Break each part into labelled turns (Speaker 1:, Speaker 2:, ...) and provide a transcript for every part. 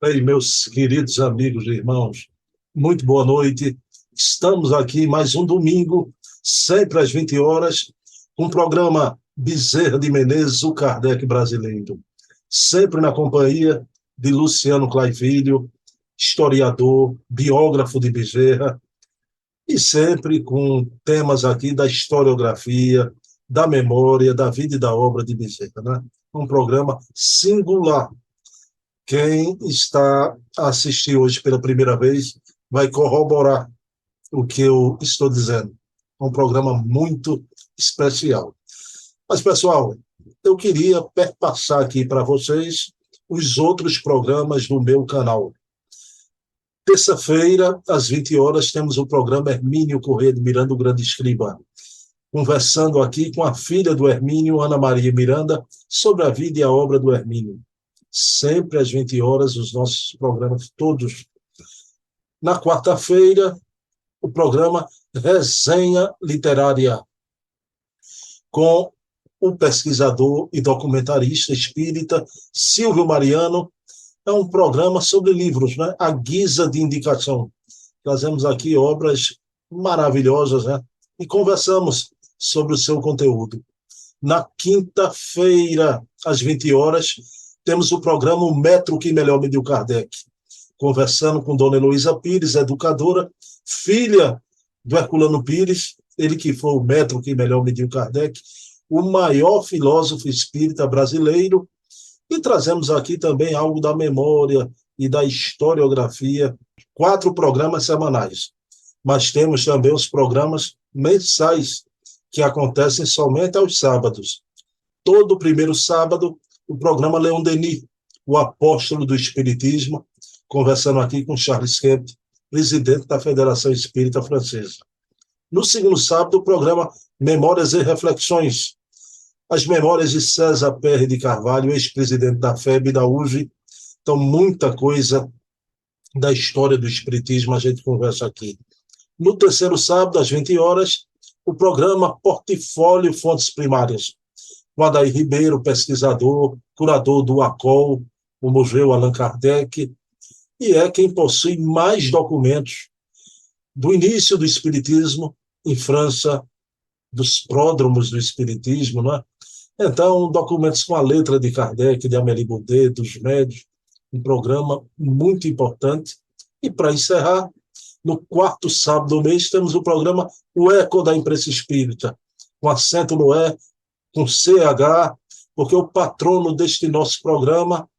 Speaker 1: Ei, meus queridos amigos e irmãos, muito boa noite. Estamos aqui mais um domingo, sempre às 20 horas, com o programa Bezerra de Menezes, o Kardec brasileiro. Sempre na companhia de Luciano Clay Filho, historiador, biógrafo de Bezerra, e sempre com temas aqui da historiografia, da memória, da vida e da obra de Bezerra, né? Um programa singular. Quem está a assistir hoje pela primeira vez vai corroborar o que eu estou dizendo. É um programa muito especial. Mas, pessoal, eu queria perpassar aqui para vocês os outros programas do meu canal. Terça-feira, às 20 horas, temos o programa Hermínio Corrêa de Miranda, o Grande Escriba, conversando aqui com a filha do Hermínio, Ana Maria Miranda, sobre a vida e a obra do Hermínio. Sempre às 20 horas, os nossos programas todos. Na quarta-feira, o programa Resenha Literária, com o pesquisador e documentarista espírita Silvio Mariano. É um programa sobre livros, né? À guisa de indicação. Trazemos aqui obras maravilhosas, né? E conversamos sobre o seu conteúdo. Na quinta-feira, às 20 horas, temos o programa O Metro que Melhor Mediu Kardec, conversando com Dona Heloísa Pires, educadora, filha do Herculano Pires, ele que foi o metro que melhor mediu Kardec, o maior filósofo espírita brasileiro, e trazemos aqui também algo da memória e da historiografia, 4 programas semanais. Mas temos também os programas mensais, que acontecem somente aos sábados. Todo primeiro sábado, o programa Leon Denis, o apóstolo do Espiritismo, conversando aqui com Charles Kemp, presidente da Federação Espírita Francesa. No segundo sábado, o programa Memórias e Reflexões, as memórias de César Pérez de Carvalho, ex-presidente da FEB e da UV. Então, muita coisa da história do Espiritismo a gente conversa aqui. No terceiro sábado, às 20 horas, o programa Portfólio Fontes Primárias, com Adair Ribeiro, pesquisador, curador do ACOL, o Museu Allan Kardec, e é quem possui mais documentos do início do Espiritismo em França, dos pródromos do Espiritismo, não é? Então, documentos com a letra de Kardec, de Amélie Baudet, dos médios, um programa muito importante. E, para encerrar, no quarto sábado do mês, temos o programa O Eco da Imprensa Espírita, com acento no E, com CH, porque o patrono deste nosso programa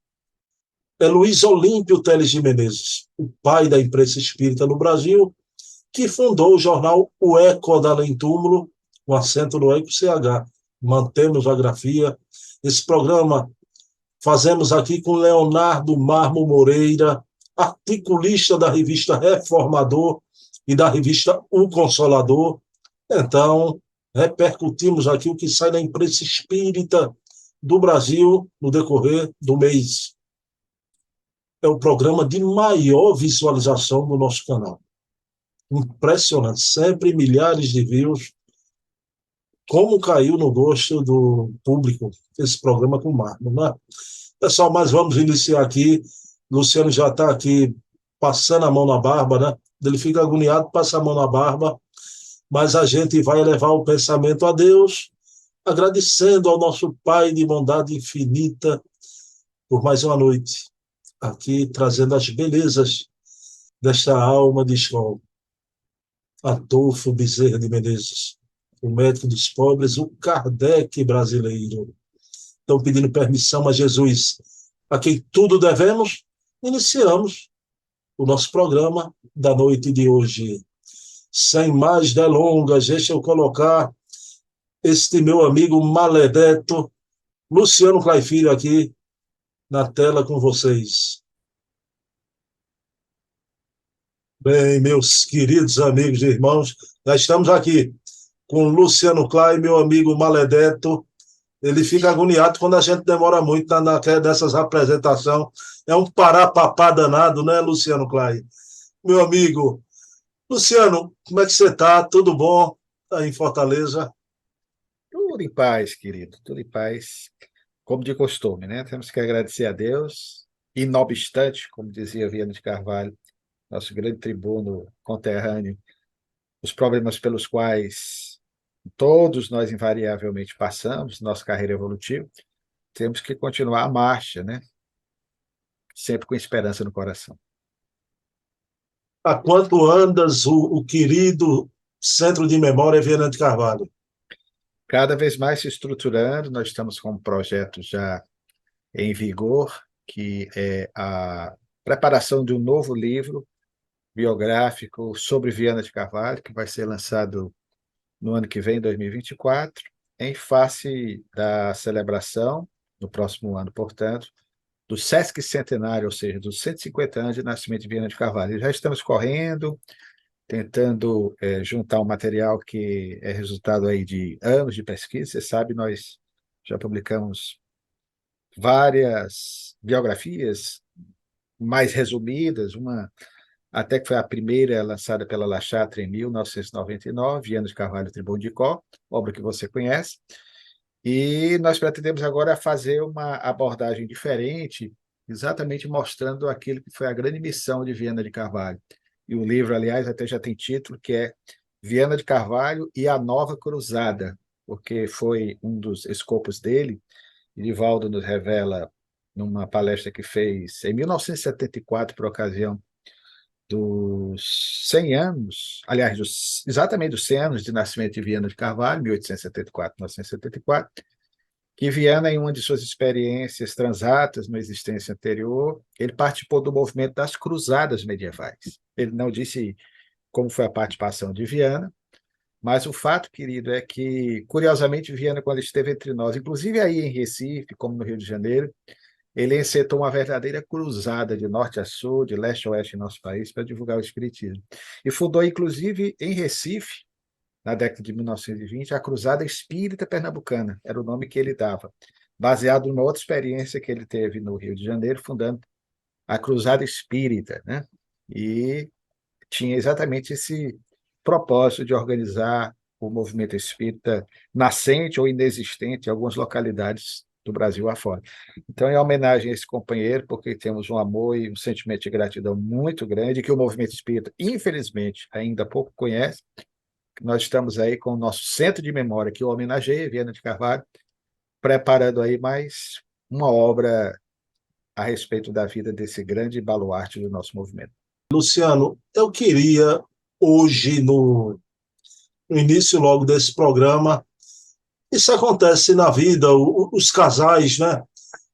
Speaker 1: é Luiz Olímpio Teles de Menezes, o pai da imprensa espírita no Brasil, que fundou o jornal O Eco da Além Túmulo, com acento no E e com CH. Mantemos a grafia. Esse programa fazemos aqui com Leonardo Marmo Moreira, articulista da revista Reformador e da revista O Consolador. Então, repercutimos aqui o que sai da imprensa espírita do Brasil no decorrer do mês. É o programa de maior visualização do nosso canal. Impressionante, sempre milhares de views. Como caiu no gosto do público esse programa com o Marco, né? Pessoal, mas vamos iniciar aqui. Luciano já está aqui passando a mão na barba, né? Ele fica agoniado, passa a mão na barba, mas a gente vai levar o pensamento a Deus, agradecendo ao nosso Pai de bondade infinita por mais uma noite, aqui trazendo as belezas desta alma de escola. Adolfo Bezerra de Menezes, o médico dos pobres, o Kardec brasileiro. Estão pedindo permissão a Jesus, a quem tudo devemos. Iniciamos o nosso programa da noite de hoje. Sem mais delongas, deixa eu colocar este meu amigo maledeto, Luciano Clay Filho, aqui na tela com vocês. Bem, meus queridos amigos e irmãos, já estamos aqui com Luciano Clay, meu amigo maledeto. Ele fica agoniado quando a gente demora muito nessas apresentações. É um parapapá danado, né, Luciano Clay? Meu amigo. Luciano, como é que você está? Tudo bom? Está em Fortaleza?
Speaker 2: Tudo em paz, querido, tudo em paz. Como de costume, né? Temos que agradecer a Deus E não obstante, como dizia Viana de Carvalho, nosso grande tribuno conterrâneo, os problemas pelos quais todos nós invariavelmente passamos, nossa carreira evolutiva, temos que continuar a marcha, né? Sempre com esperança no coração.
Speaker 1: Há quanto andas o querido Centro de Memória Viana de Carvalho?
Speaker 2: Cada vez mais se estruturando, nós estamos com um projeto já em vigor, que é a preparação de um novo livro biográfico sobre Viana de Carvalho, que vai ser lançado no ano que vem, 2024, em face da celebração, no próximo ano, portanto, do Sesc Centenário, ou seja, dos 150 anos de nascimento de Viana de Carvalho. Já estamos correndo, tentando juntar um material que é resultado aí de anos de pesquisa. Você sabe, nós já publicamos várias biografias mais resumidas, uma até que foi a primeira lançada pela La Chatre em 1999, Viana de Carvalho e Tribune de Có, obra que você conhece. E nós pretendemos agora fazer uma abordagem diferente, exatamente mostrando aquilo que foi a grande missão de Viana de Carvalho. E o livro, aliás, até já tem título, que é Viana de Carvalho e a Nova Cruzada, porque foi um dos escopos dele. Divaldo nos revela, numa palestra que fez em 1974, por ocasião dos 100 anos, aliás, exatamente dos 100 anos de nascimento de Viana de Carvalho, 1874, 1974, que Viana, em uma de suas experiências transatas na existência anterior, ele participou do movimento das cruzadas medievais. Ele não disse como foi a participação de Viana, mas o fato, querido, é que, curiosamente, Viana, quando esteve entre nós, inclusive aí em Recife, como no Rio de Janeiro, ele encetou uma verdadeira cruzada de norte a sul, de leste a oeste em nosso país, para divulgar o Espiritismo. E fundou, inclusive, em Recife, na década de 1920, a Cruzada Espírita Pernambucana, era o nome que ele dava, baseado numa outra experiência que ele teve no Rio de Janeiro, fundando a Cruzada Espírita, né? E tinha exatamente esse propósito de organizar o movimento espírita nascente ou inexistente em algumas localidades do Brasil afora. Então, em homenagem a esse companheiro, porque temos um amor e um sentimento de gratidão muito grande, que o movimento espírita, infelizmente, ainda pouco conhece, nós estamos aí com o nosso centro de memória, que o homenageia, Viana de Carvalho, preparando aí mais uma obra a respeito da vida desse grande baluarte do nosso movimento.
Speaker 1: Luciano, eu queria hoje, no início logo desse programa, isso acontece na vida, os casais, né?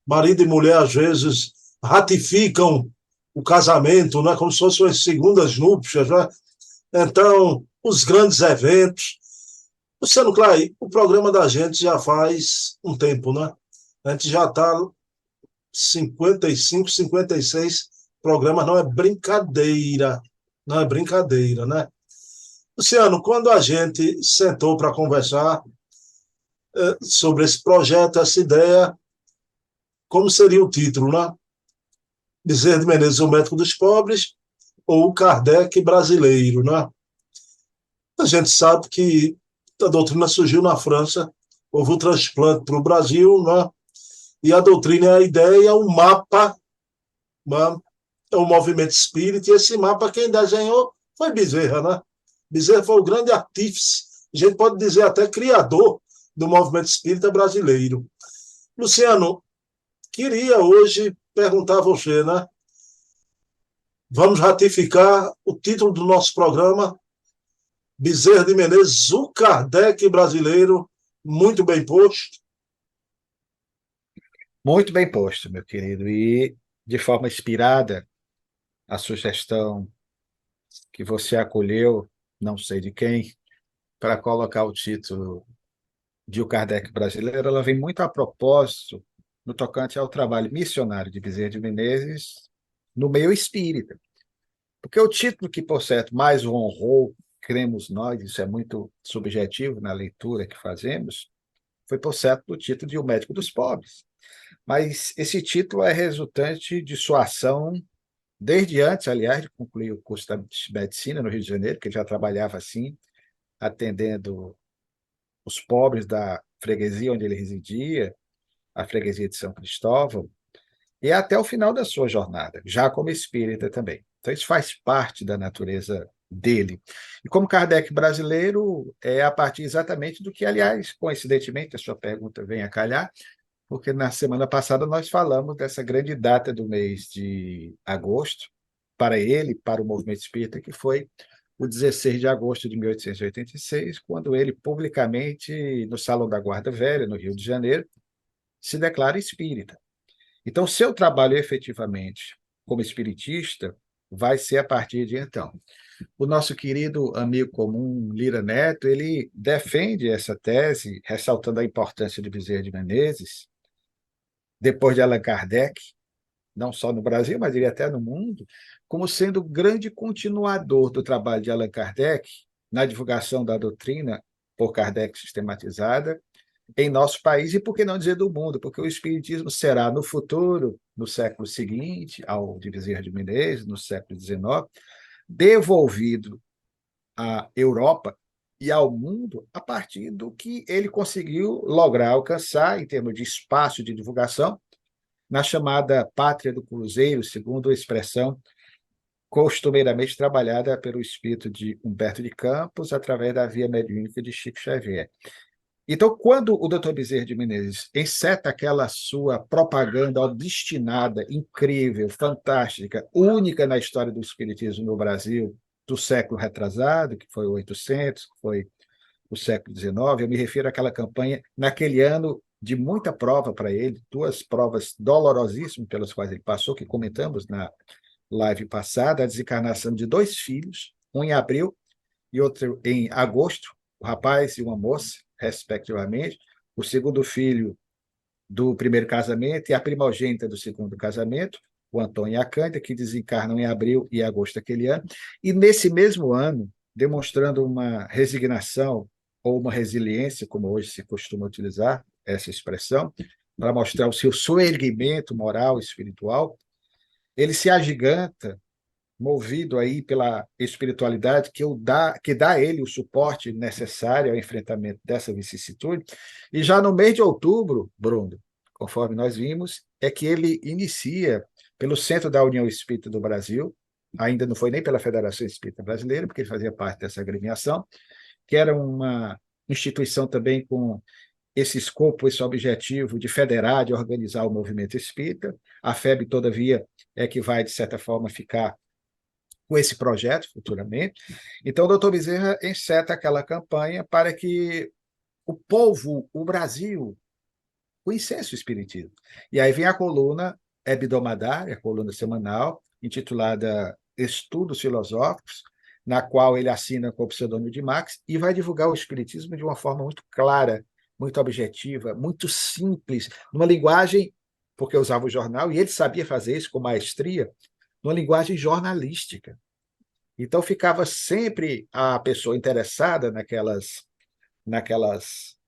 Speaker 1: Marido e mulher, às vezes, ratificam o casamento, né? Como se fossem as segundas núpcias, né? Então, os grandes eventos. Luciano Clay, o programa da gente já faz um tempo, né? A gente já está 55, 56 programas, não é brincadeira, não é brincadeira, né? Luciano, quando a gente sentou para conversar sobre esse projeto, essa ideia, como seria o título, né? Bezerra de Menezes, o médico dos pobres, ou o Kardec brasileiro, né? A gente sabe que a doutrina surgiu na França, houve o transplante para o Brasil, né? E a doutrina é a ideia, o mapa, né? É o movimento espírita, e esse mapa quem desenhou foi Bezerra, né? Bezerra foi o grande artífice, a gente pode dizer até criador do movimento espírita brasileiro. Luciano, queria hoje perguntar a você, né? Vamos ratificar o título do nosso programa, Bezerra de Menezes, o Kardec brasileiro, muito bem posto.
Speaker 2: Muito bem posto, meu querido. E, de forma inspirada, a sugestão que você acolheu, não sei de quem, para colocar o título de O Kardec Brasileiro, ela vem muito a propósito no tocante ao trabalho missionário de Bezerra de Menezes no meio espírita. Porque o título que, por certo, mais o honrou, cremos nós, isso é muito subjetivo na leitura que fazemos, foi, por certo, o título de O Médico dos Pobres. Mas esse título é resultante de sua ação desde antes, aliás, de concluir o curso de medicina no Rio de Janeiro, que ele já trabalhava assim, atendendo os pobres da freguesia onde ele residia, a freguesia de São Cristóvão, e até o final da sua jornada, já como espírita também. Então, isso faz parte da natureza dele. E como Kardec brasileiro, é a partir exatamente do que, aliás, coincidentemente, a sua pergunta vem a calhar, porque na semana passada nós falamos dessa grande data do mês de agosto, para ele, para o movimento espírita, que foi o 16 de agosto de 1886, quando ele publicamente, no Salão da Guarda Velha, no Rio de Janeiro, se declara espírita. Então, seu trabalho efetivamente como espiritista vai ser a partir de então. O nosso querido amigo comum, Lira Neto, ele defende essa tese, ressaltando a importância de Bezerra de Menezes, depois de Allan Kardec, não só no Brasil, mas diria até no mundo, como sendo o grande continuador do trabalho de Allan Kardec na divulgação da doutrina por Kardec sistematizada em nosso país e, por que não dizer, do mundo, porque o Espiritismo será, no futuro, no século seguinte, ao de Bezerra de Menezes, no século XIX, devolvido à Europa e ao mundo a partir do que ele conseguiu lograr alcançar em termos de espaço de divulgação na chamada Pátria do Cruzeiro, segundo a expressão costumeiramente trabalhada pelo espírito de Humberto de Campos através da via mediúnica de Chico Xavier. Então, quando o Dr. Bezerra de Menezes enceta aquela sua propaganda obstinada, incrível, fantástica, única na história do espiritismo no Brasil, do século retrasado, que foi o 800, que foi o século XIX, eu me refiro àquela campanha, naquele ano de muita prova para ele, duas provas dolorosíssimas pelas quais ele passou, que comentamos na live passada, a desencarnação de dois filhos, um em abril e outro em agosto, um rapaz e uma moça, respectivamente. O segundo filho do primeiro casamento e a primogênita do segundo casamento, o Antônio e a Cândida, que desencarnam em abril e agosto daquele ano. E nesse mesmo ano, demonstrando uma resignação ou uma resiliência, como hoje se costuma utilizar essa expressão, para mostrar o seu soerguimento moral e espiritual, ele se agiganta movido aí pela espiritualidade que dá a ele o suporte necessário ao enfrentamento dessa vicissitude. E já no mês de outubro, Bruno, conforme nós vimos, é que ele inicia pelo Centro da União Espírita do Brasil, ainda não foi nem pela Federação Espírita Brasileira, porque ele fazia parte dessa agremiação, que era uma instituição também com esse escopo, esse objetivo de federar, de organizar o movimento espírita. A FEB, todavia, é que vai, de certa forma, ficar com esse projeto futuramente. Então, o doutor Bezerra enceta aquela campanha para que o povo, o Brasil, conhecesse o Espiritismo. E aí vem a coluna hebdomadária, a coluna semanal, intitulada Estudos Filosóficos, na qual ele assina com o pseudônimo de Max e vai divulgar o Espiritismo de uma forma muito clara, muito objetiva, muito simples, numa linguagem, porque eu usava o jornal, e ele sabia fazer isso com maestria, numa linguagem jornalística. Então, ficava sempre a pessoa interessada naquelas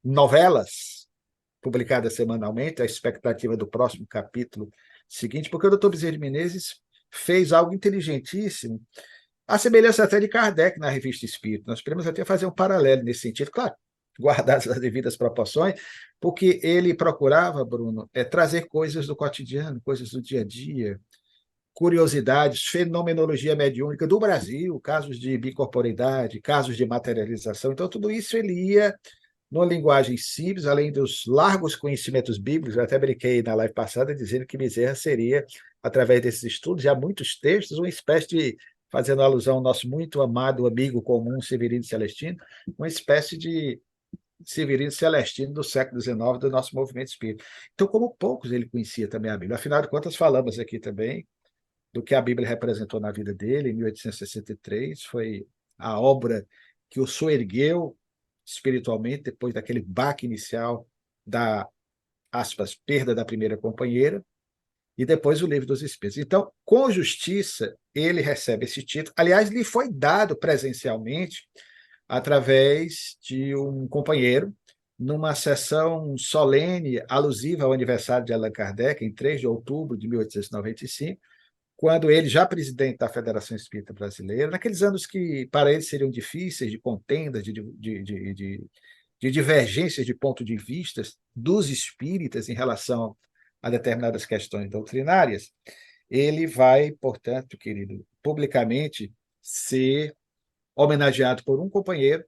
Speaker 2: novelas publicadas semanalmente, a expectativa do próximo capítulo seguinte, porque o doutor Bezerra de Menezes fez algo inteligentíssimo, a semelhança até de Kardec na Revista Espírita. Nós podemos até fazer um paralelo nesse sentido, claro, guardadas as devidas proporções, porque ele procurava, Bruno, trazer coisas do cotidiano, coisas do dia a dia, curiosidades, fenomenologia mediúnica do Brasil, casos de bicorporidade, casos de materialização. Então, tudo isso ele ia numa linguagem simples, além dos largos conhecimentos bíblicos. Eu até brinquei na live passada dizendo que Bezerra seria, através desses estudos, já muitos textos, uma espécie de, fazendo alusão ao nosso muito amado amigo comum, Severino Celestino, uma espécie de Severino Celestino do século XIX, do nosso movimento espírita. Então, como poucos ele conhecia também a Bíblia. Afinal de contas, falamos aqui também do que a Bíblia representou na vida dele, em 1863, foi a obra que o soergueu espiritualmente, depois daquele baque inicial da, aspas, perda da primeira companheira, e depois o Livro dos Espíritos. Então, com justiça, ele recebe esse título. Aliás, lhe foi dado presencialmente através de um companheiro, numa sessão solene alusiva ao aniversário de Allan Kardec, em 3 de outubro de 1895, quando ele, já presidente da Federação Espírita Brasileira, naqueles anos que para ele seriam difíceis, de contenda, de divergências de ponto de vista dos espíritas em relação a determinadas questões doutrinárias, ele vai, portanto, querido, publicamente ser homenageado por um companheiro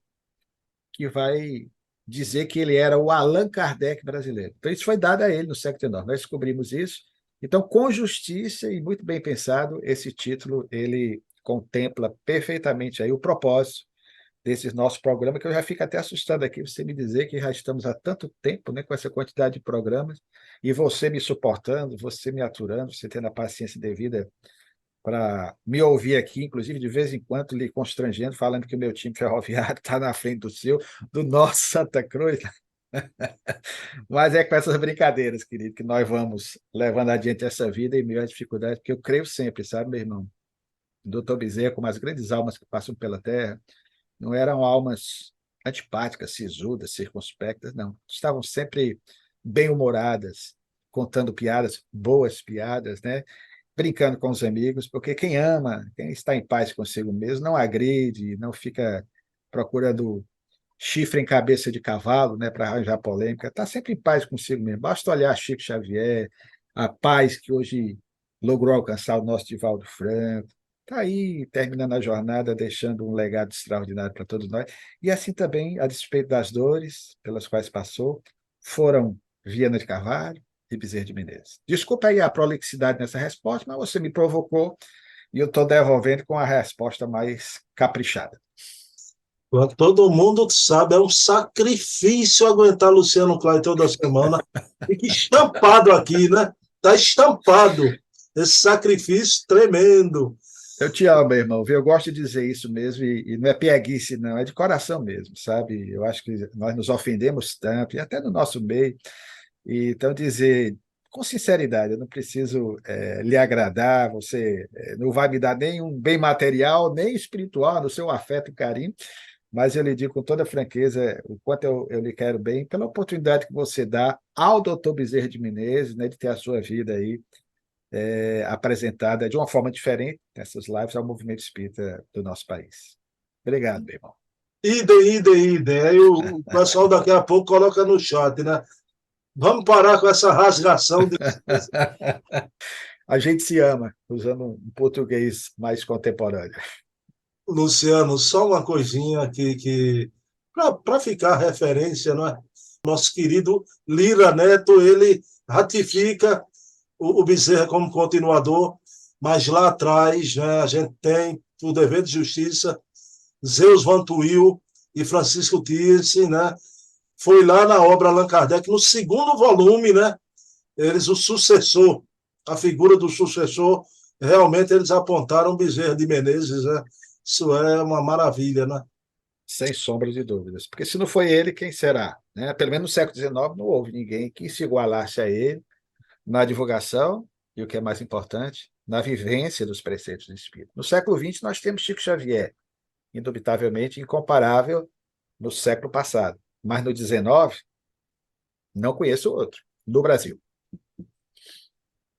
Speaker 2: que vai dizer que ele era o Allan Kardec brasileiro. Então, isso foi dado a ele no século XIX. Nós descobrimos isso. Então, com justiça e muito bem pensado, esse título ele contempla perfeitamente aí o propósito desses nossos programas, que eu já fico até assustado aqui você me dizer que já estamos há tanto tempo, né, com essa quantidade de programas, e você me suportando, você me aturando, você tendo a paciência devida para me ouvir aqui, inclusive de vez em quando lhe constrangendo, falando que o meu time ferroviário está na frente do seu, do nosso Santa Cruz. Mas é com essas brincadeiras, querido, que nós vamos levando adiante essa vida em meio às dificuldades, porque eu creio sempre, sabe, meu irmão? O doutor Bezerra, como as grandes almas que passam pela Terra, não eram almas antipáticas, sisudas, circunspectas, não. Estavam sempre bem-humoradas, contando piadas, boas piadas, né? Brincando com os amigos, porque quem ama, quem está em paz consigo mesmo, não agride, não fica procurando chifre em cabeça de cavalo, né, para arranjar polêmica, está sempre em paz consigo mesmo. Basta olhar Chico Xavier, a paz que hoje logrou alcançar o nosso Divaldo Franco, está aí terminando a jornada, deixando um legado extraordinário para todos nós. E assim também, a despeito das dores pelas quais passou, foram Viana de Carvalho e Bezerra de Menezes. Desculpa aí a prolixidade nessa resposta, mas você me provocou e eu estou devolvendo com a resposta mais caprichada.
Speaker 1: Todo mundo sabe, é um sacrifício aguentar Luciano Klein toda semana. Fica estampado aqui, né? Está estampado. Esse sacrifício tremendo.
Speaker 2: Eu te amo, meu irmão, viu? Eu gosto de dizer isso mesmo, e não é pieguice, não, é de coração mesmo, sabe? Eu acho que nós nos ofendemos tanto, e até no nosso meio, e então dizer com sinceridade, eu não preciso lhe agradar, você não vai me dar nenhum bem material, nem espiritual, no seu afeto e carinho, mas eu lhe digo com toda franqueza o quanto eu lhe quero bem, pela oportunidade que você dá ao doutor Bezerra de Menezes, né, de ter a sua vida aí apresentada de uma forma diferente nessas lives ao movimento espírita do nosso país. Obrigado, meu irmão.
Speaker 1: Idem, idem, idem. Aí o pessoal daqui a pouco coloca no chat, né? Vamos parar com essa rasgação de.
Speaker 2: A gente se ama, usando um português mais contemporâneo.
Speaker 1: Luciano, só uma coisinha que para ficar referência, não é? Nosso querido Lira Neto, ele ratifica o Bezerra como continuador, mas lá atrás, né, a gente tem o dever de justiça, Zeus Vantuil e Francisco Tirsi, né? Foi lá na obra Allan Kardec, no segundo volume, né? Eles, o sucessor, a figura do sucessor, realmente eles apontaram Bezerra de Menezes, né? Isso é uma maravilha, né?
Speaker 2: Sem sombra de dúvidas. Porque se não foi ele, quem será? Né? Pelo menos no século XIX não houve ninguém que se igualasse a ele na divulgação e, o que é mais importante, na vivência dos preceitos do Espírito. No século XX, nós temos Chico Xavier, indubitavelmente incomparável no século passado. Mas no XIX, não conheço outro, no Brasil.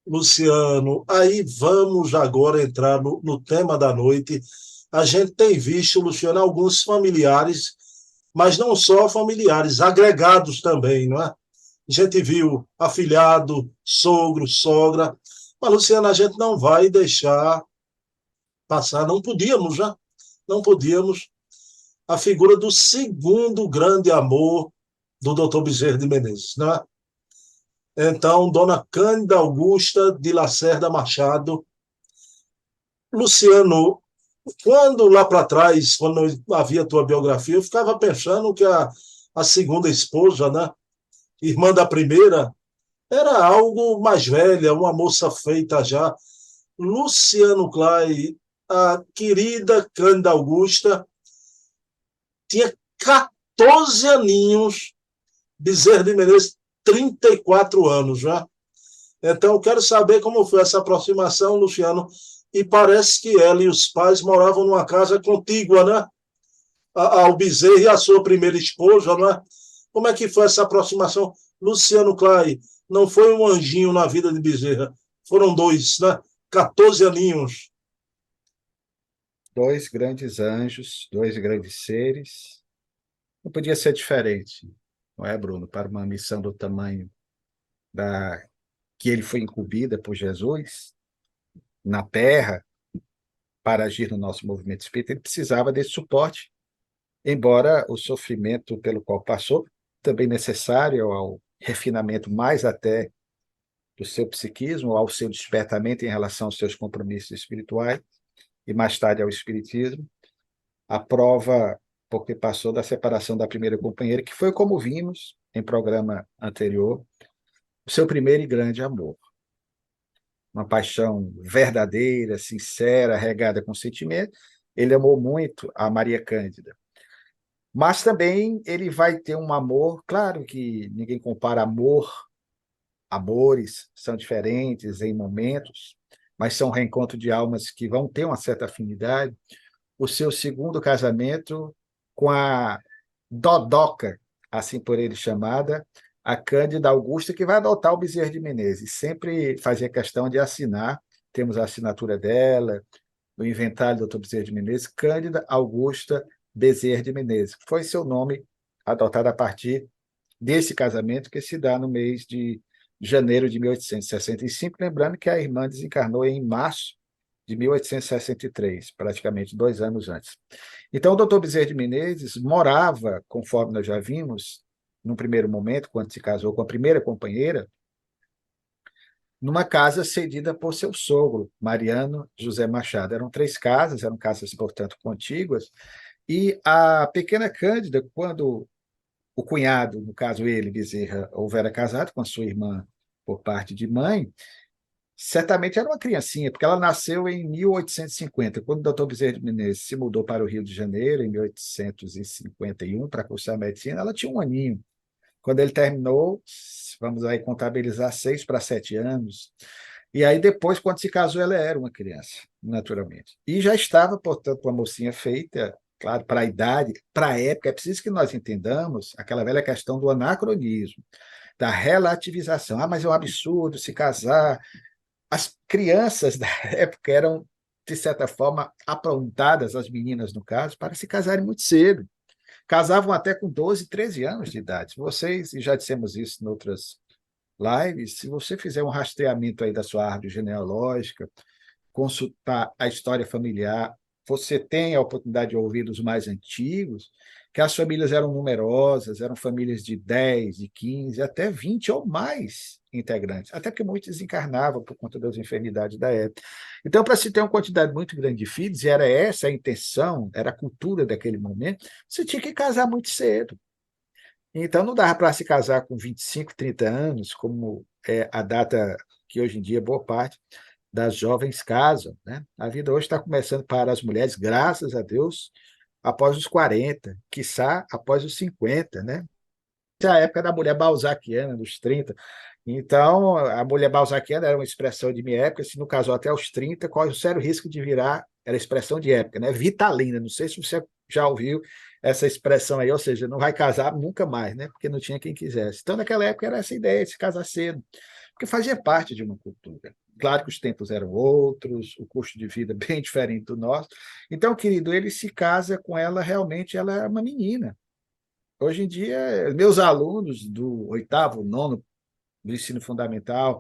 Speaker 1: Luciano, aí vamos agora entrar no tema da noite. A gente tem visto, Luciano, alguns familiares, mas não só familiares, agregados também, não é? A gente viu afilhado, sogro, sogra, mas, Luciano, a gente não vai deixar passar, não podíamos, já, não podíamos, a figura do segundo grande amor do doutor Bezerra de Menezes, não é? Então, Dona Cândida Augusta de Lacerda Machado. Luciano, quando lá para trás, quando havia tua biografia, eu ficava pensando que a segunda esposa, né, irmã da primeira, era algo mais velha, uma moça feita já. Luciano Clay, a querida Cândida Augusta, tinha 14 aninhos, Bezerra de Menezes, 34 anos já. Então, eu quero saber como foi essa aproximação, Luciano. E parece que ela e os pais moravam numa casa contígua, né? Ao Bezerra e à sua primeira esposa, né? Como é que foi essa aproximação? Luciano Clay não foi um anjinho na vida de Bezerra, foram dois, né? 14 aninhos.
Speaker 2: Dois grandes anjos, dois grandes seres. Não podia ser diferente, não é, Bruno? Para uma missão do tamanho da que ele foi incumbida por Jesus na terra para agir no nosso movimento espírita, ele precisava desse suporte, embora o sofrimento pelo qual passou, também necessário ao refinamento mais até do seu psiquismo, ao seu despertamento em relação aos seus compromissos espirituais, e mais tarde ao espiritismo, a prova porque passou da separação da primeira companheira, que foi, como vimos em programa anterior, o seu primeiro e grande amor. Uma paixão verdadeira, sincera, regada com sentimento. Ele amou muito a Maria Cândida. Mas também ele vai ter um amor, claro que ninguém compara amores são diferentes em momentos, mas são reencontro de almas que vão ter uma certa afinidade. O seu segundo casamento com a Dodoca, assim por ele chamada, a Cândida Augusta, que vai adotar o Bezerra de Menezes. Sempre fazia questão de assinar, temos a assinatura dela, no inventário do Dr. Bezerra de Menezes, Cândida Augusta Bezerra de Menezes. Foi seu nome adotado a partir desse casamento que se dá no mês de janeiro de 1865, lembrando que a irmã desencarnou em março de 1863, praticamente 2 anos antes. Então, o doutor Bezerra de Menezes morava, conforme nós já vimos, num primeiro momento, quando se casou com a primeira companheira, numa casa cedida por seu sogro, Mariano José Machado. Eram 3 casas, eram casas, portanto, contíguas, e a pequena Cândida, quando o cunhado, no caso ele, Bezerra, houvera casado com a sua irmã por parte de mãe, certamente era uma criancinha, porque ela nasceu em 1850, quando o doutor Bezerra de Menezes se mudou para o Rio de Janeiro, em 1851, para cursar medicina, ela tinha 1 aninho. Quando ele terminou, vamos aí contabilizar 6 para 7 anos. E aí depois, quando se casou, ela era uma criança, naturalmente. E já estava, portanto, uma mocinha feita, claro, para a idade, para a época. É preciso que nós entendamos aquela velha questão do anacronismo, da relativização. Ah, mas é um absurdo se casar. As crianças da época eram, de certa forma, aprontadas, as meninas, no caso, para se casarem muito cedo. Casavam até com 12, 13 anos de idade. Vocês, e já dissemos isso em outras lives, se você fizer um rastreamento aí da sua árvore genealógica, consultar a história familiar, você tem a oportunidade de ouvir dos mais antigos, que as famílias eram numerosas, eram famílias de 10, de 15, até 20 ou mais integrantes, até porque muitos desencarnavam por conta das enfermidades da época. Então, para se ter uma quantidade muito grande de filhos, e era essa a intenção, era a cultura daquele momento, você tinha que casar muito cedo. Então, não dava para se casar com 25, 30 anos, como é a data que hoje em dia boa parte das jovens casam, né? A vida hoje está começando para as mulheres, graças a Deus, após os 40, quiçá após os 50, né? Essa é a época da mulher balzaquiana, dos 30. Então, a mulher balzaquiana era uma expressão de minha época, se não casou até os 30, corre o sério risco de virar, era expressão de época, né? Vitalina, não sei se você já ouviu essa expressão aí, ou seja, não vai casar nunca mais, né? Porque não tinha quem quisesse. Então, naquela época era essa ideia de se casar cedo, porque fazia parte de uma cultura. Claro que os tempos eram outros, o custo de vida bem diferente do nosso. Então, querido, ele se casa com ela, realmente ela é uma menina. Hoje em dia, meus alunos do 8º, 9º do ensino fundamental,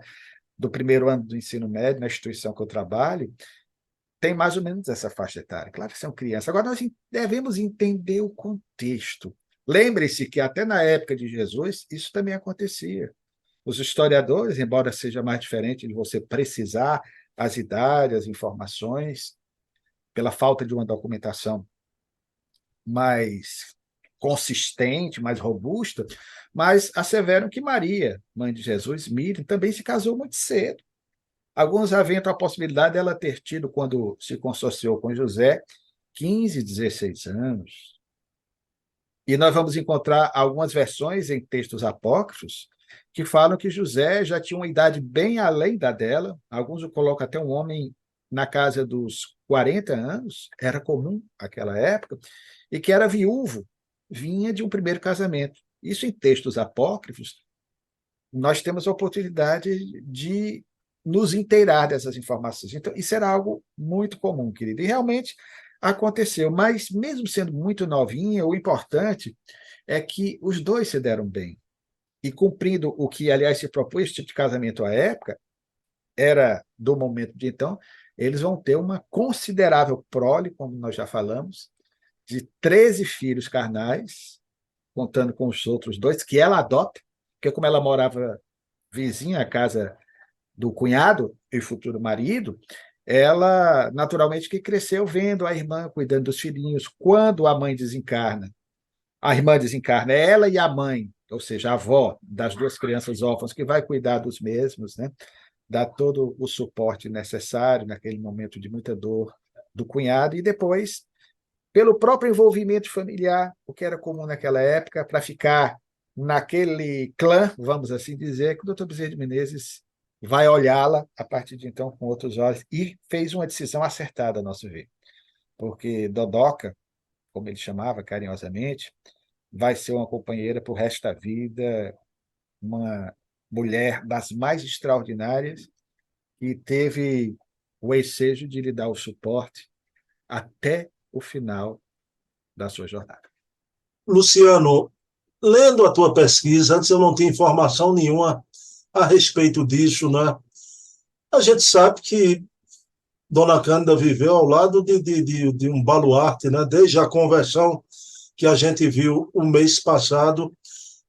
Speaker 2: do primeiro ano do ensino médio, na instituição que eu trabalho, tem mais ou menos essa faixa etária. Claro que são crianças. Agora, nós devemos entender o contexto. Lembre-se que até na época de Jesus, isso também acontecia. Os historiadores, embora seja mais diferente de você precisar as idades, as informações, pela falta de uma documentação mais consistente, mais robusta, mas asseveram que Maria, mãe de Jesus, Miriam, também se casou muito cedo. Alguns aventam a possibilidade dela ter tido, quando se consorciou com José, 15, 16 anos. E nós vamos encontrar algumas versões em textos apócrifos que falam que José já tinha uma idade bem além da dela. Alguns o colocam até um homem na casa dos 40 anos, era comum naquela época, e que era viúvo, vinha de um primeiro casamento. Isso em textos apócrifos, nós temos a oportunidade de nos inteirar dessas informações. Então, isso era algo muito comum, querido. E realmente aconteceu, mas mesmo sendo muito novinha, o importante é que os dois se deram bem. e cumprindo o que, aliás, se propôs esse tipo de casamento à época, era do momento de então, eles vão ter uma considerável prole, como nós já falamos, de 13 filhos carnais, contando com os outros dois, que ela adota, porque como ela morava vizinha à casa do cunhado e futuro marido, ela naturalmente que cresceu vendo a irmã cuidando dos filhinhos. Quando a mãe desencarna, a irmã desencarna, é ela e a mãe, ou seja, a avó das duas crianças órfãs, que vai cuidar dos mesmos, né? Dá todo o suporte necessário naquele momento de muita dor do cunhado, e depois, pelo próprio envolvimento familiar, o que era comum naquela época, para ficar naquele clã, vamos assim dizer, que o doutor Bezerra de Menezes vai olhá-la a partir de então com outros olhos, e fez uma decisão acertada, a nosso ver, porque Dodoca, como ele chamava carinhosamente, vai ser uma companheira para o resto da vida, uma mulher das mais extraordinárias, e teve o ensejo de lhe dar o suporte até o final da sua jornada.
Speaker 1: Luciano, lendo a tua pesquisa, antes eu não tinha informação nenhuma a respeito disso, né? A gente sabe que Dona Cândida viveu ao lado de um baluarte, né? Desde a conversão que a gente viu o mês passado.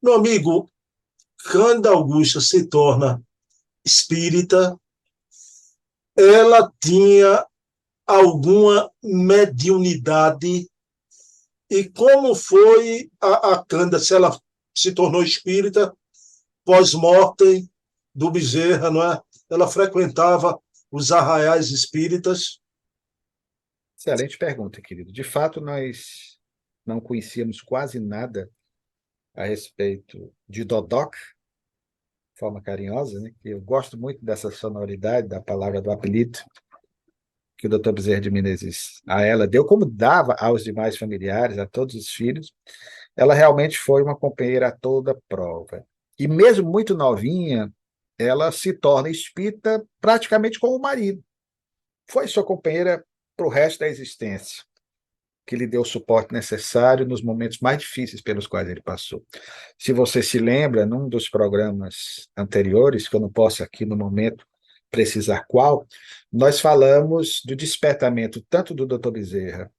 Speaker 1: Meu amigo, Cândida Augusta se torna espírita, ela tinha alguma mediunidade, e como foi a Cândida, se ela se tornou espírita pós-mortem do Bezerra, não é? Ela frequentava os arraiais espíritas.
Speaker 2: Excelente pergunta, querido. De fato, nós não conhecíamos quase nada a respeito de Dodok, de forma carinhosa, né? Eu gosto muito dessa sonoridade da palavra, do apelido que o doutor Bezerra de Menezes a ela deu, como dava aos demais familiares, a todos os filhos. Ela realmente foi uma companheira a toda prova. E mesmo muito novinha, ela se torna espírita praticamente como o marido. Foi sua companheira para o resto da existência, que lhe deu o suporte necessário nos momentos mais difíceis pelos quais ele passou. Se você se lembra, num dos programas anteriores, que eu não posso aqui no momento precisar qual, nós falamos do despertamento tanto do Dr. Bezerra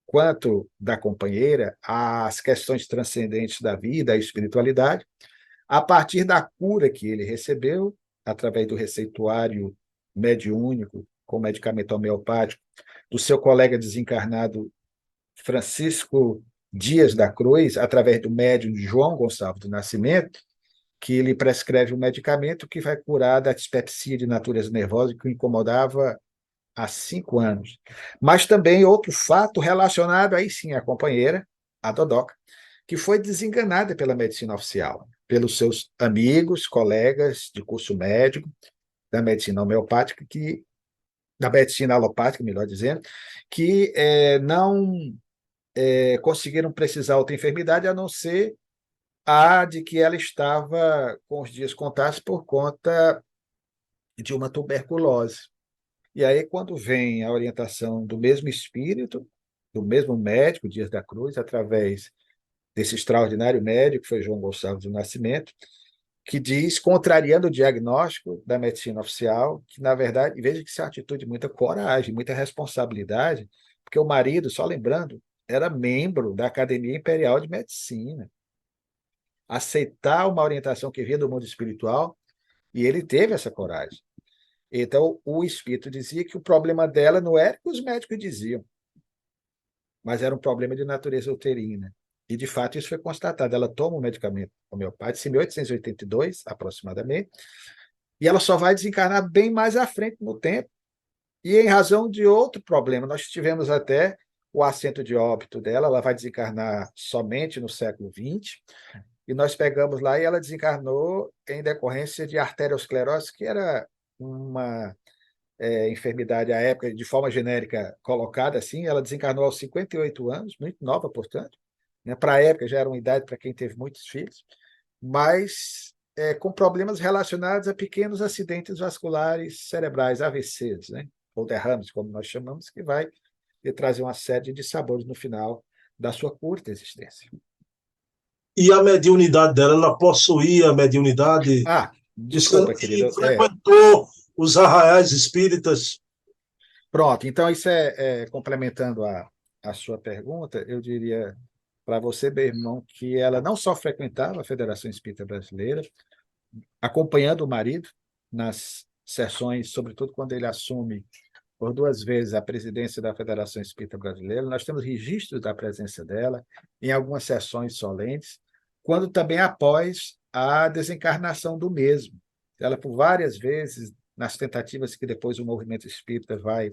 Speaker 2: quanto da companheira às questões transcendentes da vida, a espiritualidade, a partir da cura que ele recebeu através do receituário mediúnico com medicamento homeopático do seu colega desencarnado Francisco Dias da Cruz, através do médium João Gonçalves do Nascimento, que ele prescreve um medicamento que vai curar da dispepsia de natureza nervosa que o incomodava há 5 anos. Mas também outro fato relacionado, aí sim, à companheira, a Dodoca, que foi desenganada pela medicina oficial, pelos seus amigos, colegas de curso médico, da medicina homeopática, da medicina alopática, melhor dizendo, que não conseguiram precisar outra enfermidade a não ser a de que ela estava com os dias contados por conta de uma tuberculose. E aí, quando vem a orientação do mesmo espírito, do mesmo médico, Dias da Cruz, através desse extraordinário médico, que foi João Gonçalves do Nascimento, que diz, contrariando o diagnóstico da medicina oficial, que, na verdade, veja que isso é uma atitude de muita coragem, muita responsabilidade, porque o marido, só lembrando, era membro da Academia Imperial de Medicina. Aceitar uma orientação que vinha do mundo espiritual, e ele teve essa coragem. Então, o espírito dizia que o problema dela não era o que os médicos diziam, mas era um problema de natureza uterina. E, de fato, isso foi constatado. Ela toma um medicamento homeopático em 1882, aproximadamente, e ela só vai desencarnar bem mais à frente no tempo, e em razão de outro problema. Nós tivemos até o assento de óbito dela, ela vai desencarnar somente no século XX, e nós pegamos lá e ela desencarnou em decorrência de arteriosclerose, que era uma enfermidade à época, de forma genérica colocada assim. Ela desencarnou aos 58 anos, muito nova, portanto. Né? Para a época já era uma idade para quem teve muitos filhos, mas com problemas relacionados a pequenos acidentes vasculares cerebrais, AVCs, né? Ou derrames, como nós chamamos, que vai lhe trazer uma série de sabores no final da sua curta existência.
Speaker 1: E a mediunidade dela, ela possuía a mediunidade,
Speaker 2: Ah,
Speaker 1: disse que ela
Speaker 2: desculpa, querido.
Speaker 1: frequentou os arraiais espíritas.
Speaker 2: Pronto, então isso complementando a sua pergunta, eu diria para você, meu irmão, que ela não só frequentava a Federação Espírita Brasileira, acompanhando o marido nas sessões, sobretudo quando ele assume por 2 vezes a presidência da Federação Espírita Brasileira. Nós temos registros da presença dela em algumas sessões solenes, quando também após a desencarnação do mesmo. Ela, por várias vezes, nas tentativas que depois o movimento espírita vai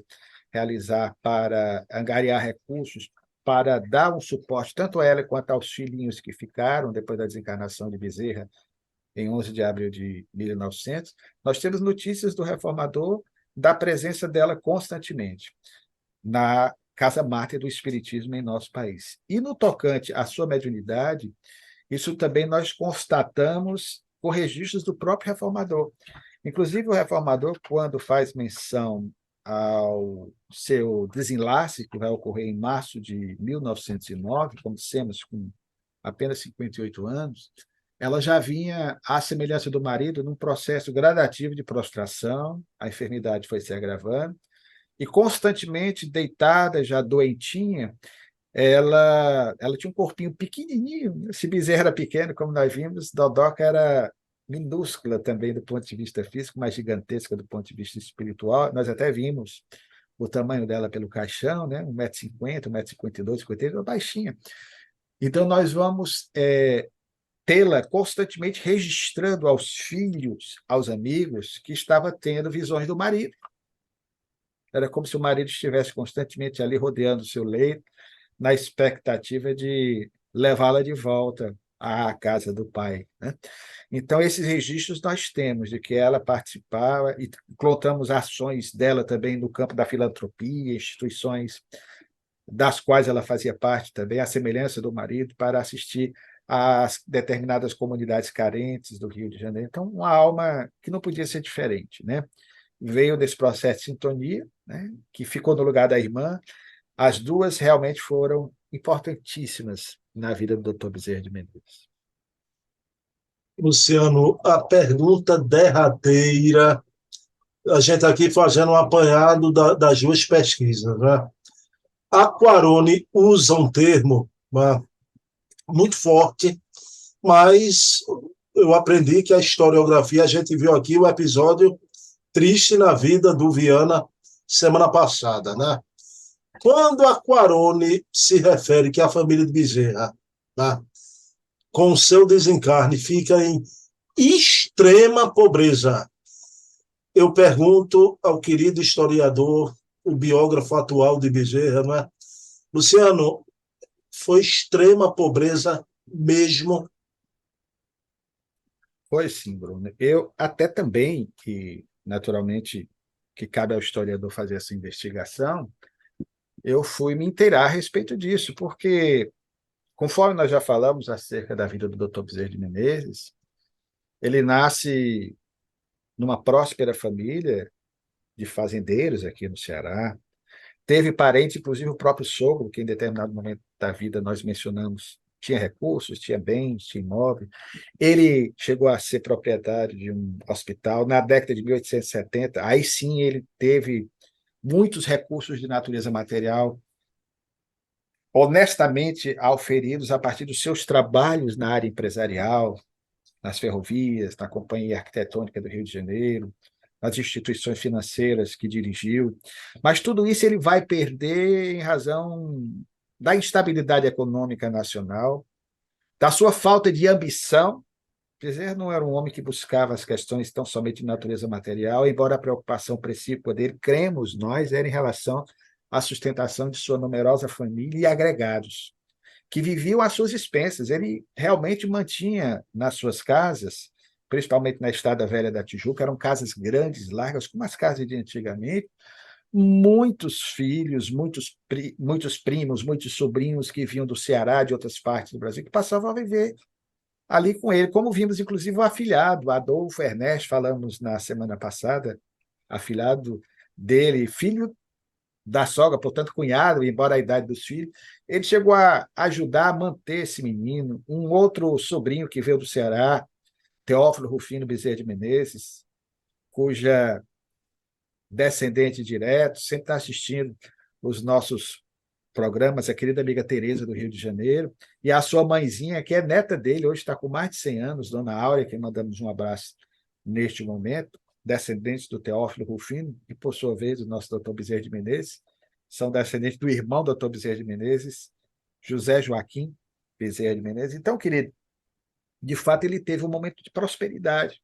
Speaker 2: realizar para angariar recursos, para dar um suporte tanto a ela quanto aos filhinhos que ficaram depois da desencarnação de Bezerra, em 11 de abril de 1900, nós temos notícias do reformador da presença dela constantemente na Casa Mártir do Espiritismo em nosso país. E no tocante à sua mediunidade, isso também nós constatamos com registros do próprio reformador. Inclusive, o reformador, quando faz menção ao seu desenlace, que vai ocorrer em março de 1909, como dissemos, com apenas 58 anos, ela já vinha, à semelhança do marido, num processo gradativo de prostração, a enfermidade foi se agravando, e constantemente deitada, já doentinha, ela tinha um corpinho pequenininho. Se Bezerra era pequeno, como nós vimos, Dodoca era minúscula também do ponto de vista físico, mas gigantesca do ponto de vista espiritual. Nós até vimos o tamanho dela pelo caixão, né? 1,50 m, 1,52 m, 53, baixinha. Então, nós vamos tê-la constantemente registrando aos filhos, aos amigos, que estava tendo visões do marido. Era como se o marido estivesse constantemente ali rodeando o seu leito, na expectativa de levá-la de volta à casa do pai, né? Então, esses registros nós temos de que ela participava, e contamos ações dela também no campo da filantropia, instituições das quais ela fazia parte também, à semelhança do marido, para assistir a determinadas comunidades carentes do Rio de Janeiro. Então, uma alma que não podia ser diferente, né? Veio desse processo de sintonia, né? Que ficou no lugar da irmã. As duas realmente foram importantíssimas na vida do Dr. Bezerra de Menezes.
Speaker 1: Luciano, a pergunta derradeira, a gente aqui fazendo um apanhado das duas pesquisas, né? A Quarone usa um termo, né, muito forte, mas eu aprendi que a historiografia, a gente viu aqui o episódio triste na vida do Viana semana passada, né? Quando a Quarone se refere que a família de Bezerra, né, com o seu desencarne, fica em extrema pobreza, eu pergunto ao querido historiador, o biógrafo atual de Bezerra, né? Luciano, foi extrema pobreza mesmo?
Speaker 2: Pois sim, Bruno. Eu até também, que naturalmente que cabe ao historiador fazer essa investigação, eu fui me inteirar a respeito disso, porque, conforme nós já falamos acerca da vida do Dr. Bezerra de Menezes, ele nasce numa próspera família de fazendeiros aqui no Ceará. Teve parente, inclusive o próprio sogro, que em determinado momento da vida nós mencionamos, tinha recursos, tinha bens, tinha imóvel. Ele chegou a ser proprietário de um hospital na década de 1870. Aí sim ele teve muitos recursos de natureza material, honestamente auferidos a partir dos seus trabalhos na área empresarial, nas ferrovias, na Companhia Arquitetônica do Rio de Janeiro, nas instituições financeiras que dirigiu. Mas tudo isso ele vai perder em razão da instabilidade econômica nacional, da sua falta de ambição. Bezerra não era um homem que buscava as questões tão somente de natureza material, embora a preocupação principal dele, cremos nós, era em relação à sustentação de sua numerosa família e agregados, que viviam às suas expensas. Ele realmente mantinha nas suas casas, principalmente na Estrada Velha da Tijuca, eram casas grandes, largas, como as casas de antigamente, muitos filhos, muitos primos, muitos sobrinhos que vinham do Ceará, de outras partes do Brasil, que passavam a viver ali com ele, como vimos, inclusive, o afilhado, Adolfo Ernest, falamos na semana passada, afilhado dele, filho da sogra, portanto, cunhado, embora a idade dos filhos, ele chegou a ajudar a manter esse menino. Um outro sobrinho que veio do Ceará, Teófilo Rufino Bezerra de Menezes, cuja descendente direto, sempre está assistindo os nossos programas, a querida amiga Tereza, do Rio de Janeiro, e a sua mãezinha, que é neta dele, hoje está com mais de 100 anos, Dona Áurea, que mandamos um abraço neste momento, descendentes do Teófilo Rufino, e, por sua vez, o nosso doutor Bezerra de Menezes, são descendentes do irmão doutor Bezerra de Menezes, José Joaquim Bezerra de Menezes. Então, querido, de fato, ele teve um momento de prosperidade,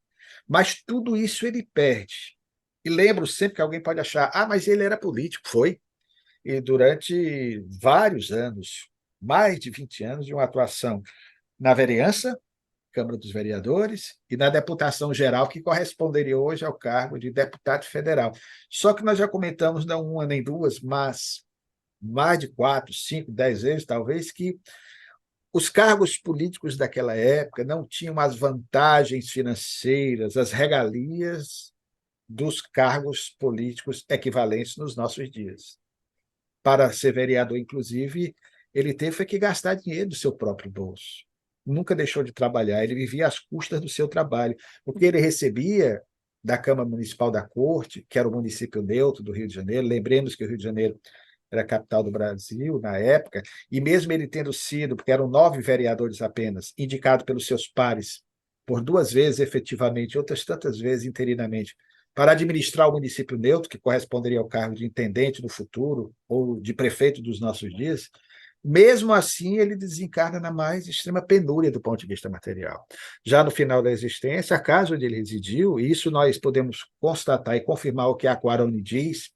Speaker 2: mas tudo isso ele perde. E lembro sempre que alguém pode achar, mas ele era político. Foi, e durante vários anos, mais de 20 anos, de uma atuação na vereança, Câmara dos Vereadores, e na deputação geral, que corresponderia hoje ao cargo de deputado federal. Só que nós já comentamos, não uma nem duas, mas mais de 4, 5, 10 vezes, talvez, que os cargos políticos daquela época não tinham as vantagens financeiras, as regalias dos cargos políticos equivalentes nos nossos dias. Para ser vereador, inclusive, ele teve que gastar dinheiro do seu próprio bolso. Nunca deixou de trabalhar, ele vivia às custas do seu trabalho, porque ele recebia da Câmara Municipal da Corte, que era o município neutro do Rio de Janeiro. Lembremos que o Rio de Janeiro era a capital do Brasil na época, e mesmo ele tendo sido, porque eram 9 vereadores apenas, indicado pelos seus pares por 2 vezes efetivamente, outras tantas vezes interinamente, para administrar o município neutro, que corresponderia ao cargo de intendente no futuro, ou de prefeito dos nossos dias, mesmo assim ele desencarna na mais extrema penúria do ponto de vista material. Já no final da existência, a casa onde ele residiu, e isso nós podemos constatar e confirmar o que Aquarone diz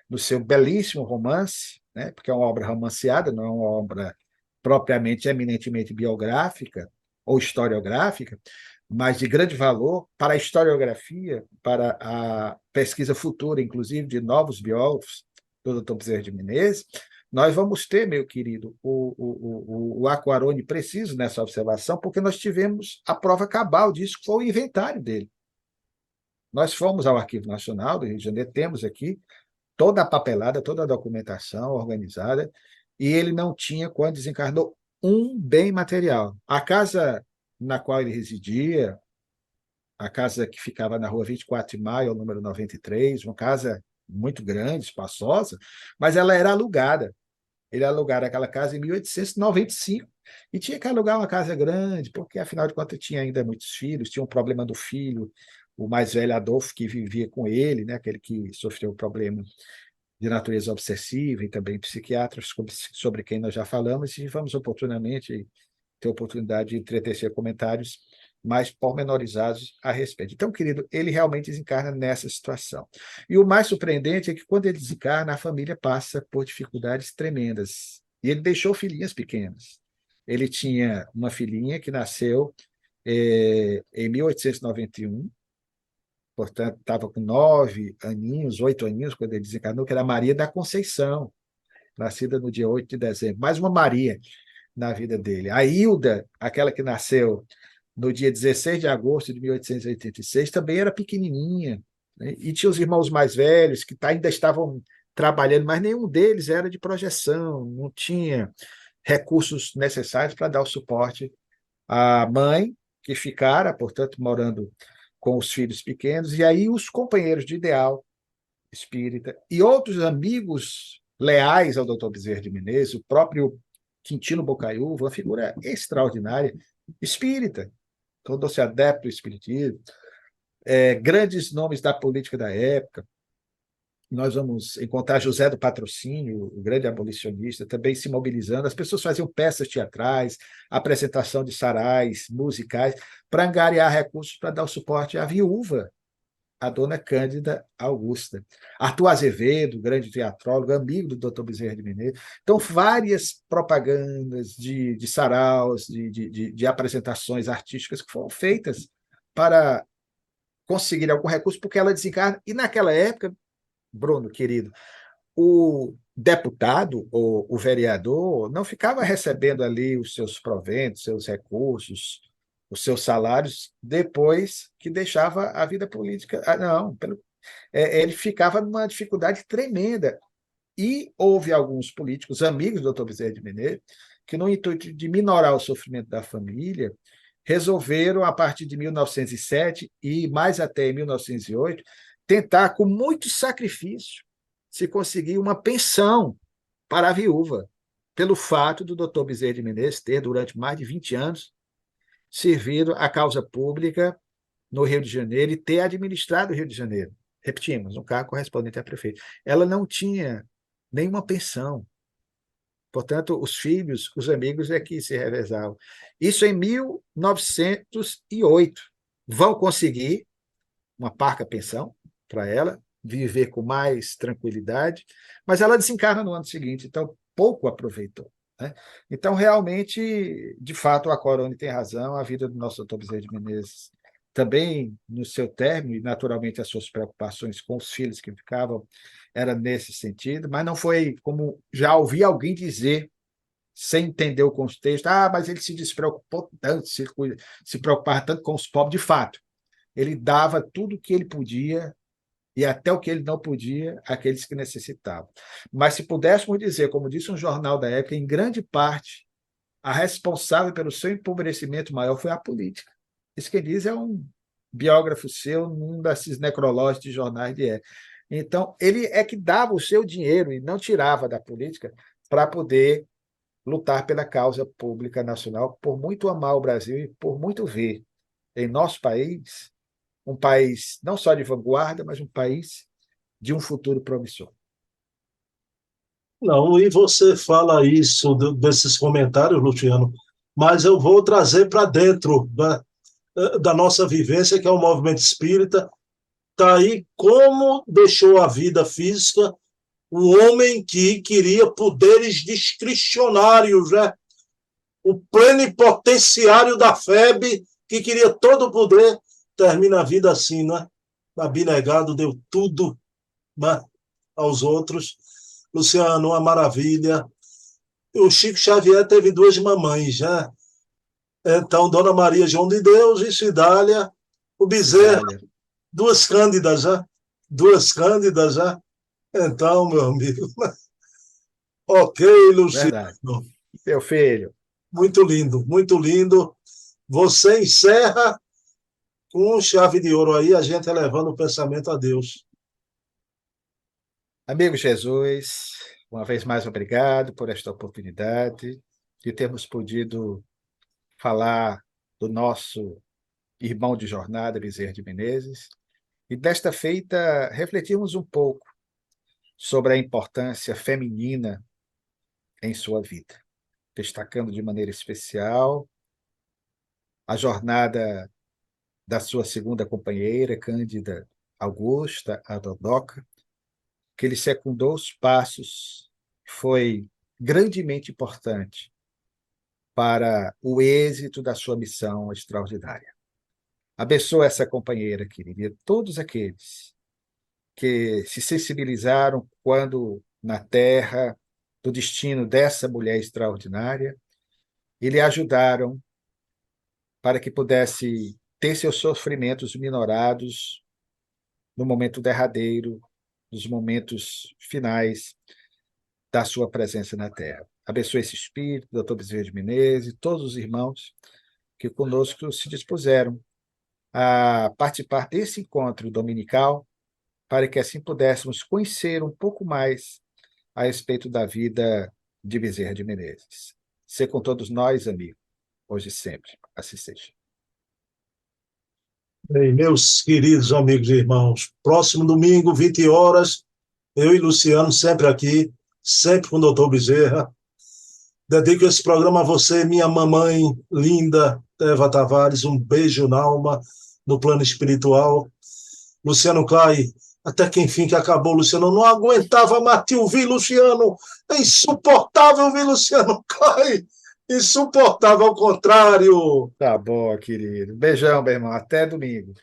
Speaker 2: no seu belíssimo romance, né, porque é uma obra romanceada, não é uma obra propriamente, eminentemente biográfica ou historiográfica, mas de grande valor para a historiografia, para a pesquisa futura, inclusive, de novos biólogos, do doutor Bezerra de Menezes. Nós vamos ter, meu querido, o Aquarone preciso nessa observação, porque nós tivemos a prova cabal disso, que foi o inventário dele. Nós fomos ao Arquivo Nacional do Rio de Janeiro, temos aqui toda a papelada, toda a documentação organizada, e ele não tinha, quando desencarnou, um bem material. A casa na qual ele residia, a casa que ficava na rua 24 de Maio, ao número 93, uma casa muito grande, espaçosa, mas ela era alugada. Ele alugara aquela casa em 1895 e tinha que alugar uma casa grande, porque, afinal de contas, tinha ainda muitos filhos, tinha um problema do filho, o mais velho Adolfo, que vivia com ele, né, aquele que sofreu um problema de natureza obsessiva e também psiquiátricos, sobre quem nós já falamos, e vamos oportunamente ter oportunidade de entretecer comentários mais pormenorizados a respeito. Então, querido, ele realmente desencarna nessa situação. E o mais surpreendente é que, quando ele desencarna, a família passa por dificuldades tremendas. E ele deixou filhinhas pequenas. Ele tinha uma filhinha que nasceu em 1891, portanto, estava com 9 aninhos, 8 aninhos, quando ele desencarnou, que era Maria da Conceição, nascida no dia 8 de dezembro. Mais uma Maria na vida dele. A Hilda, aquela que nasceu no dia 16 de agosto de 1886, também era pequenininha, né? E tinha os irmãos mais velhos, que ainda estavam trabalhando, mas nenhum deles era de projeção, não tinha recursos necessários para dar o suporte à mãe, que ficara, portanto, morando com os filhos pequenos, e aí os companheiros de ideal espírita e outros amigos leais ao doutor Bezerra de Menezes, o próprio Quintino Bocaiúva, uma figura extraordinária, espírita, tornou-se adepto do espiritismo, grandes nomes da política da época. Nós vamos encontrar José do Patrocínio, o grande abolicionista, também se mobilizando. As pessoas faziam peças teatrais, apresentação de sarais, musicais, para angariar recursos para dar o suporte à viúva, a dona Cândida Augusta. Arthur Azevedo, grande teatrólogo, amigo do doutor Bezerra de Menezes. Então, várias propagandas de saraus, de apresentações artísticas que foram feitas para conseguir algum recurso, porque ela desencarna. E naquela época, Bruno, querido, o deputado ou o vereador não ficava recebendo ali os seus proventos, seus recursos, os seus salários depois que deixava a vida política. Não, ele ficava numa dificuldade tremenda. E houve alguns políticos, amigos do doutor Bezerra de Menezes, que, no intuito de minorar o sofrimento da família, resolveram, a partir de 1907 e mais até em 1908, tentar, com muito sacrifício, se conseguir uma pensão para a viúva, pelo fato do doutor Bezerra de Menezes ter, durante mais de 20 anos, servido à causa pública no Rio de Janeiro e ter administrado o Rio de Janeiro. Repetimos, um cargo correspondente a prefeito. Ela não tinha nenhuma pensão. Portanto, os filhos, os amigos é que se revezavam. Isso em 1908. Vão conseguir uma parca pensão para ela, viver com mais tranquilidade, mas ela desencarna no ano seguinte, então pouco aproveitou. Né? Então, realmente, de fato, a Corone tem razão, a vida do nosso doutor Bezerra de Menezes também, no seu término, e naturalmente as suas preocupações com os filhos que ficavam, era nesse sentido, mas não foi como já ouvi alguém dizer, sem entender o contexto, mas ele se despreocupou tanto, se preocupava tanto com os pobres. De fato, ele dava tudo o que ele podia e até o que ele não podia àqueles que necessitavam. Mas se pudéssemos dizer, como disse um jornal da época, em grande parte, a responsável pelo seu empobrecimento maior foi a política. Isso quem diz é um biógrafo seu num desses necrológicos de jornais de época. Então, ele é que dava o seu dinheiro e não tirava da política para poder lutar pela causa pública nacional, por muito amar o Brasil e por muito ver em nosso país um país não só de vanguarda, mas um país de um futuro promissor.
Speaker 1: Não, e você fala isso desses comentários, Luciano, mas eu vou trazer para dentro da nossa vivência, que é o movimento espírita. Está aí como deixou a vida física um homem que queria poderes discricionários, né? O plenipotenciário da FEB, que queria todo o poder, termina a vida assim, né? Abnegado, deu tudo, né, aos outros. Luciano, uma maravilha. O Chico Xavier teve duas mamães, né? Então, Dona Maria João de Deus e Cidália, o Bezerra,
Speaker 2: Idália.
Speaker 1: duas Cândidas, já. Duas Cândidas, já. Então, meu amigo. Ok,
Speaker 2: Verdade.
Speaker 1: Luciano.
Speaker 2: Meu filho.
Speaker 1: Muito lindo, muito lindo. Você encerra com chave de ouro aí, a gente elevando o pensamento a Deus.
Speaker 2: Amigo Jesus, uma vez mais obrigado por esta oportunidade de termos podido falar do nosso irmão de jornada, Bezerra de Menezes, e desta feita refletirmos um pouco sobre a importância feminina em sua vida, destacando de maneira especial a jornada da sua segunda companheira, Cândida Augusta, a Dodoca, que ele secundou os passos, foi grandemente importante para o êxito da sua missão extraordinária. Abençoa essa companheira, querida, e todos aqueles que se sensibilizaram quando na terra do destino dessa mulher extraordinária e lhe ajudaram para que pudesse ter seus sofrimentos minorados no momento derradeiro, nos momentos finais da sua presença na Terra. Abençoe esse espírito, doutor Bezerra de Menezes, e todos os irmãos que conosco se dispuseram a participar desse encontro dominical, para que assim pudéssemos conhecer um pouco mais a respeito da vida de Bezerra de Menezes. Ser com todos nós, amigo, hoje e sempre. Assim seja.
Speaker 1: Bem, meus queridos amigos e irmãos, próximo domingo, 20 horas, eu e Luciano sempre aqui, sempre com o doutor Bezerra. Dedico esse programa a você, minha mamãe linda, Eva Tavares, um beijo na alma, no plano espiritual. Luciano Clay, até que enfim que acabou, Luciano. Eu não aguentava mais te ouvir, Luciano. É insuportável ouvir Luciano Clay. Insuportável, ao contrário.
Speaker 2: Tá bom, querido. Beijão, meu irmão. Até domingo.